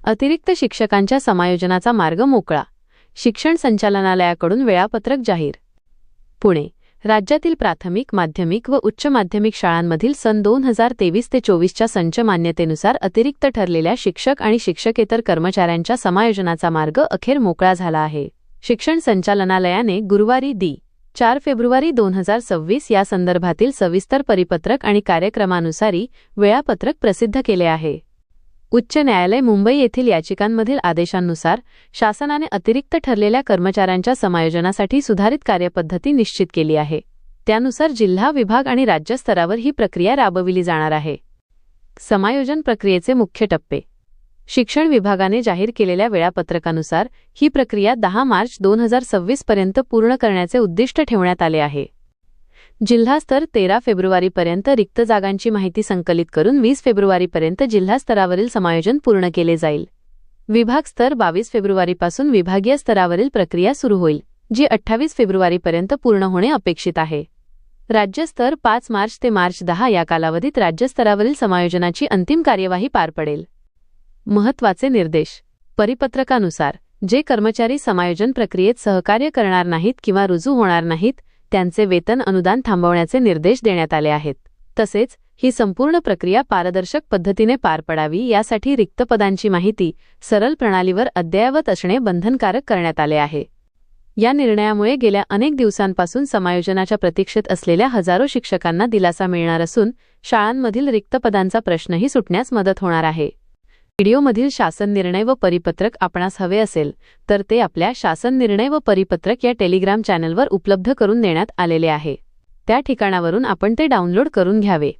अतिरिक्त शिक्षकांच्या समायोजनाचा मार्ग मोकळा. शिक्षण संचालनालयाकडून वेळापत्रक जाहीर. पुणे. राज्यातील प्राथमिक, माध्यमिक व उच्च माध्यमिक शाळांमधील सन 2023 ते 24च्या संच मान्यतेनुसार अतिरिक्त ठरलेल्या शिक्षक आणि शिक्षकेतर कर्मचाऱ्यांच्या समायोजनाचा मार्ग अखेर मोकळा झाला आहे. शिक्षण संचालनालयाने गुरुवारी दि. 4 फेब्रुवारी 2026 या संदर्भातील सविस्तर परिपत्रक आणि कार्यक्रमानुसारी वेळापत्रक प्रसिद्ध केले आहे. उच्च न्यायालय मुंबई येथील याचिकांमधील आदेशांनुसार शासनाने अतिरिक्त ठरलेल्या कर्मचाऱ्यांच्या समायोजनासाठी सुधारित कार्यपद्धती निश्चित केली आहे. त्यानुसार जिल्हा, विभाग आणि राज्य स्तरावर ही प्रक्रिया राबविली जाणार आहे. समायोजन प्रक्रियेचे मुख्य टप्पे. शिक्षण विभागाने जाहीर केलेल्या वेळापत्रकानुसार ही प्रक्रिया 10 मार्च 2026 पर्यंत पूर्ण करण्याचे उद्दिष्ट ठेवण्यात आले आहे. जिल्हास्तर 13 फेब्रुवारीपर्यंत रिक्त जागांची माहिती संकलित करून 20 फेब्रुवारीपर्यंत जिल्हा स्तरावरील समायोजन पूर्ण केले जाईल. विभाग स्तर 22 फेब्रुवारीपासून विभागीय स्तरावरील प्रक्रिया सुरू होईल, जी 28 फेब्रुवारीपर्यंत पूर्ण होणे अपेक्षित आहे. राज्य स्तर 5 मार्च ते मार्च 10 या कालावधीत राज्य स्तरावरील समायोजनाची अंतिम कार्यवाही पार पडेल. महत्त्वाचे निर्देश. परिपत्रकानुसार जे कर्मचारी समायोजन प्रक्रियेत सहकार्य करणार नाहीत किंवा रुजू होणार नाहीत, त्यांचे वेतन अनुदान थांबवण्याचे निर्देश देण्यात आले आहेत. तसेच ही संपूर्ण प्रक्रिया पारदर्शक पद्धतीने पार पडावी यासाठी रिक्त पदांची माहिती सरळ प्रणालीवर अद्ययावत असणे बंधनकारक करण्यात आले आहे. या निर्णयामुळे गेल्या अनेक दिवसांपासून समायोजनाच्या प्रतीक्षेत असलेल्या हजारो शिक्षकांना दिलासा मिळणार असून शाळांमधील रिक्त पदांचा प्रश्नही सुटण्यास मदत होणार आहे. व्हिडिओमधील शासन निर्णय व परिपत्रक आपणास हवे असेल तर ते आपल्या शासन निर्णय व परिपत्रक या टेलिग्राम चॅनलवर उपलब्ध करून देण्यात आलेले आहे. त्या ठिकाणावरून आपण ते डाउनलोड करून घ्यावे.